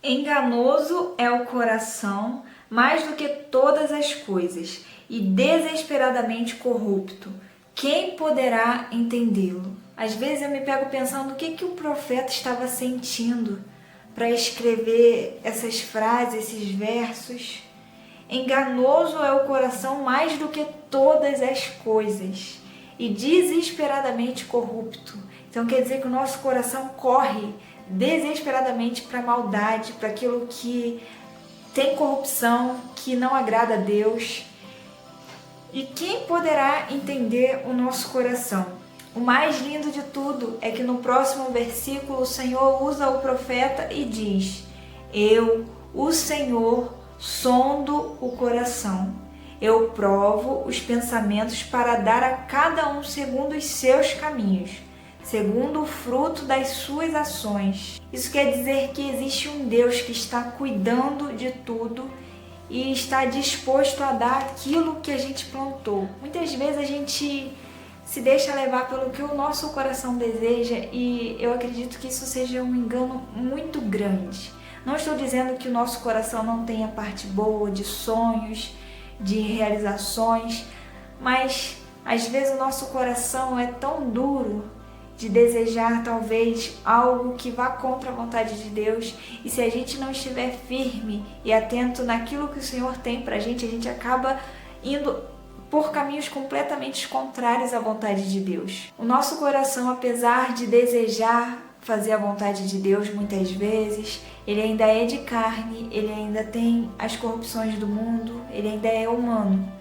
Enganoso é o coração mais do que todas as coisas, e desesperadamente corrupto. Quem poderá entendê-lo? Às vezes eu me pego pensando o que o profeta estava sentindo para escrever essas frases, esses versos. Enganoso é o coração mais do que todas as coisas, e desesperadamente corrupto. Então quer dizer que o nosso coração corre desesperadamente para a maldade, para aquilo que tem corrupção, que não agrada a Deus. E quem poderá entender o nosso coração? O mais lindo de tudo é que no próximo versículo o Senhor usa o profeta e diz: Eu, o Senhor, sondo o coração. Eu provo os pensamentos para dar a cada um segundo os seus caminhos, segundo o fruto das suas ações. Isso quer dizer que existe um Deus que está cuidando de tudo e está disposto a dar aquilo que a gente plantou. Muitas vezes a gente se deixa levar pelo que o nosso coração deseja e eu acredito que isso seja um engano muito grande. Não estou dizendo que o nosso coração não tenha parte boa, de sonhos, de realizações, mas às vezes o nosso coração é tão duro de desejar talvez algo que vá contra a vontade de Deus, e se a gente não estiver firme e atento naquilo que o Senhor tem pra gente, a gente acaba indo por caminhos completamente contrários à vontade de Deus. O nosso coração, apesar de desejar fazer a vontade de Deus muitas vezes, ele ainda é de carne, ele ainda tem as corrupções do mundo, ele ainda é humano.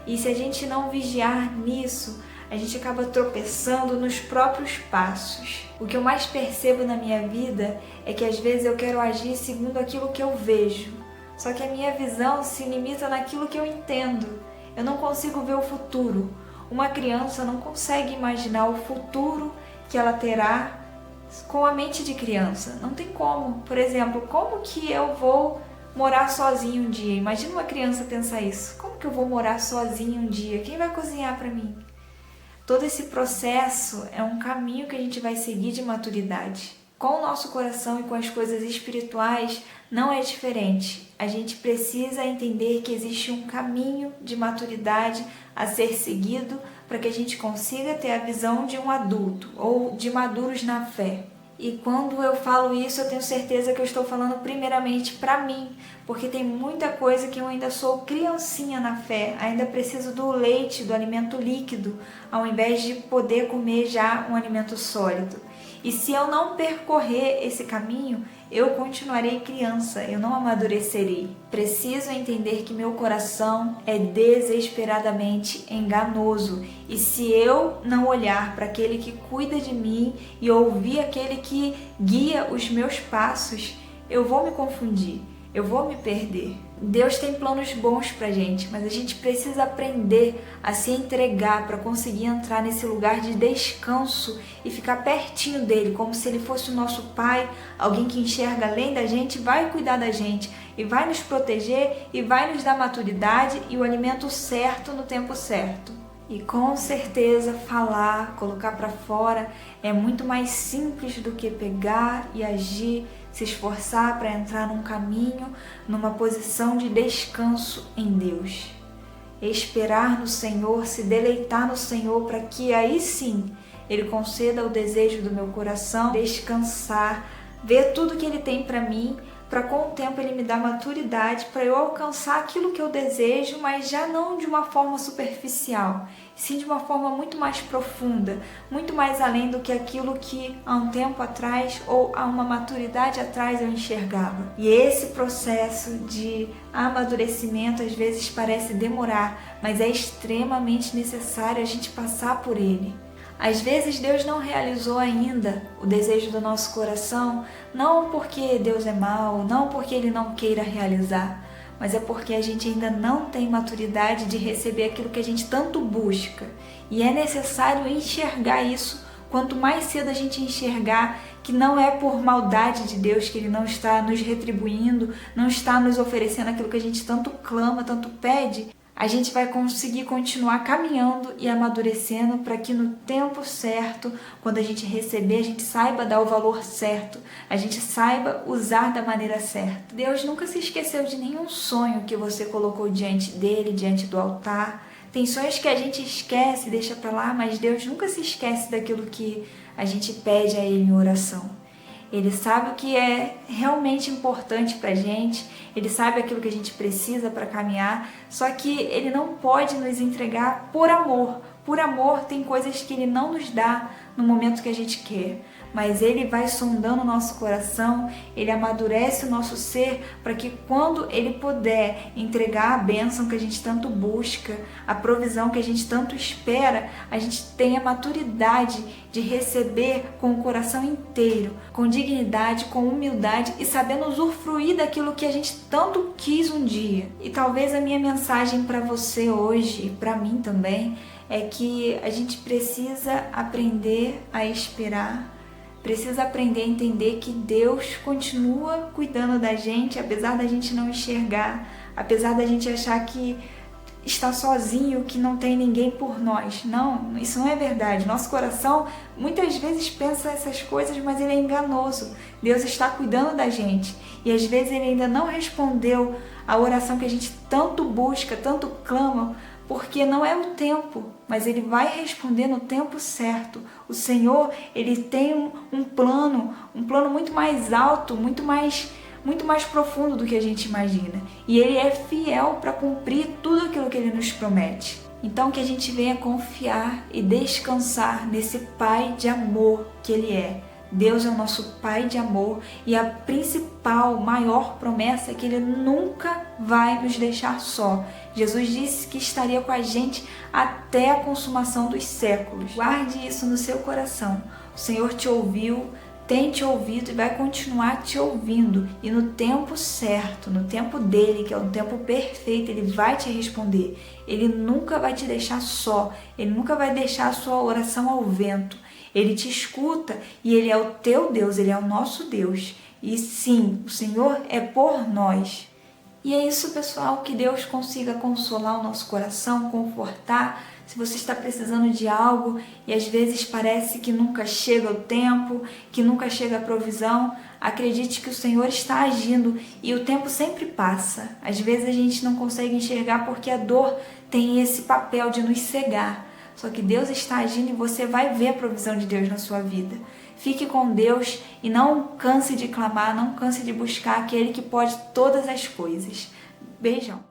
E se a gente não vigiar nisso, a gente acaba tropeçando nos próprios passos. O que eu mais percebo na minha vida é que às vezes eu quero agir segundo aquilo que eu vejo, só que a minha visão se limita naquilo que eu entendo. Eu não consigo ver o futuro. Uma criança não consegue imaginar o futuro que ela terá com a mente de criança. Não tem como. Por exemplo, como que eu vou morar sozinho um dia? Imagina uma criança pensar isso. Como que eu vou morar sozinho um dia? Quem vai cozinhar para mim? Todo esse processo é um caminho que a gente vai seguir de maturidade. Com o nosso coração e com as coisas espirituais não é diferente. A gente precisa entender que existe um caminho de maturidade a ser seguido para que a gente consiga ter a visão de um adulto ou de maduros na fé. E quando eu falo isso, eu tenho certeza que eu estou falando primeiramente para mim, porque tem muita coisa que eu ainda sou criancinha na fé, ainda preciso do leite, do alimento líquido, ao invés de poder comer já um alimento sólido. E se eu não percorrer esse caminho, eu continuarei criança, eu não amadurecerei. Preciso entender que meu coração é desesperadamente enganoso. E se eu não olhar para aquele que cuida de mim e ouvir aquele que guia os meus passos, eu vou me confundir, eu vou me perder. Deus tem planos bons pra gente, mas a gente precisa aprender a se entregar para conseguir entrar nesse lugar de descanso e ficar pertinho dele, como se ele fosse o nosso pai, alguém que enxerga além da gente, vai cuidar da gente e vai nos proteger e vai nos dar maturidade e o alimento certo no tempo certo. E com certeza falar, colocar para fora é muito mais simples do que pegar e agir, se esforçar para entrar num caminho, numa posição de descanso em Deus. Esperar no Senhor, se deleitar no Senhor para que aí sim Ele conceda o desejo do meu coração, descansar, ver tudo que Ele tem para mim, para com o tempo Ele me dar maturidade para eu alcançar aquilo que eu desejo, mas já não de uma forma superficial, sim de uma forma muito mais profunda, muito mais além do que aquilo que há um tempo atrás ou há uma maturidade atrás eu enxergava. E esse processo de amadurecimento às vezes parece demorar, mas é extremamente necessário a gente passar por ele. Às vezes Deus não realizou ainda o desejo do nosso coração, não porque Deus é mau, não porque Ele não queira realizar, mas é porque a gente ainda não tem maturidade de receber aquilo que a gente tanto busca. E é necessário enxergar isso, quanto mais cedo a gente enxergar que não é por maldade de Deus que Ele não está nos retribuindo, não está nos oferecendo aquilo que a gente tanto clama, tanto pede, a gente vai conseguir continuar caminhando e amadurecendo para que no tempo certo, quando a gente receber, a gente saiba dar o valor certo, a gente saiba usar da maneira certa. Deus nunca se esqueceu de nenhum sonho que você colocou diante dele, diante do altar. Tem sonhos que a gente esquece, deixa para lá, mas Deus nunca se esquece daquilo que a gente pede a ele em oração. Ele sabe o que é realmente importante pra gente, ele sabe aquilo que a gente precisa para caminhar, só que ele não pode nos entregar por amor. Por amor, tem coisas que ele não nos dá no momento que a gente quer, mas ele vai sondando o nosso coração, ele amadurece o nosso ser para que quando ele puder entregar a bênção que a gente tanto busca, a provisão que a gente tanto espera, a gente tenha maturidade de receber com o coração inteiro, com dignidade, com humildade e sabendo usufruir daquilo que a gente tanto quis um dia. E talvez a minha mensagem para você hoje, e para mim também, é que a gente precisa aprender a esperar, precisa aprender a entender que Deus continua cuidando da gente, apesar da gente não enxergar, apesar da gente achar que está sozinho, que não tem ninguém por nós. Não, isso não é verdade. Nosso coração muitas vezes pensa essas coisas, mas ele é enganoso. Deus está cuidando da gente e às vezes ele ainda não respondeu a oração que a gente tanto busca, tanto clama, porque não é o tempo, mas ele vai responder no tempo certo. O Senhor, ele tem um plano muito mais alto, muito mais profundo do que a gente imagina. E ele é fiel para cumprir tudo aquilo que ele nos promete. Então que a gente venha confiar e descansar nesse Pai de amor que ele é. Deus é o nosso Pai de amor e a principal, maior promessa é que Ele nunca vai nos deixar só. Jesus disse que estaria com a gente até a consumação dos séculos. Guarde isso no seu coração. O Senhor te ouviu, tem te ouvido e vai continuar te ouvindo. E no tempo certo, no tempo dele, que é um tempo perfeito, ele vai te responder. Ele nunca vai te deixar só. Ele nunca vai deixar a sua oração ao vento. Ele te escuta e ele é o teu Deus, ele é o nosso Deus. E sim, o Senhor é por nós. E é isso, pessoal, que Deus consiga consolar o nosso coração, confortar. Se você está precisando de algo e às vezes parece que nunca chega o tempo, que nunca chega a provisão, acredite que o Senhor está agindo e o tempo sempre passa. Às vezes a gente não consegue enxergar porque a dor tem esse papel de nos cegar. Só que Deus está agindo e você vai ver a provisão de Deus na sua vida. Fique com Deus e não canse de clamar, não canse de buscar aquele que pode todas as coisas. Beijão!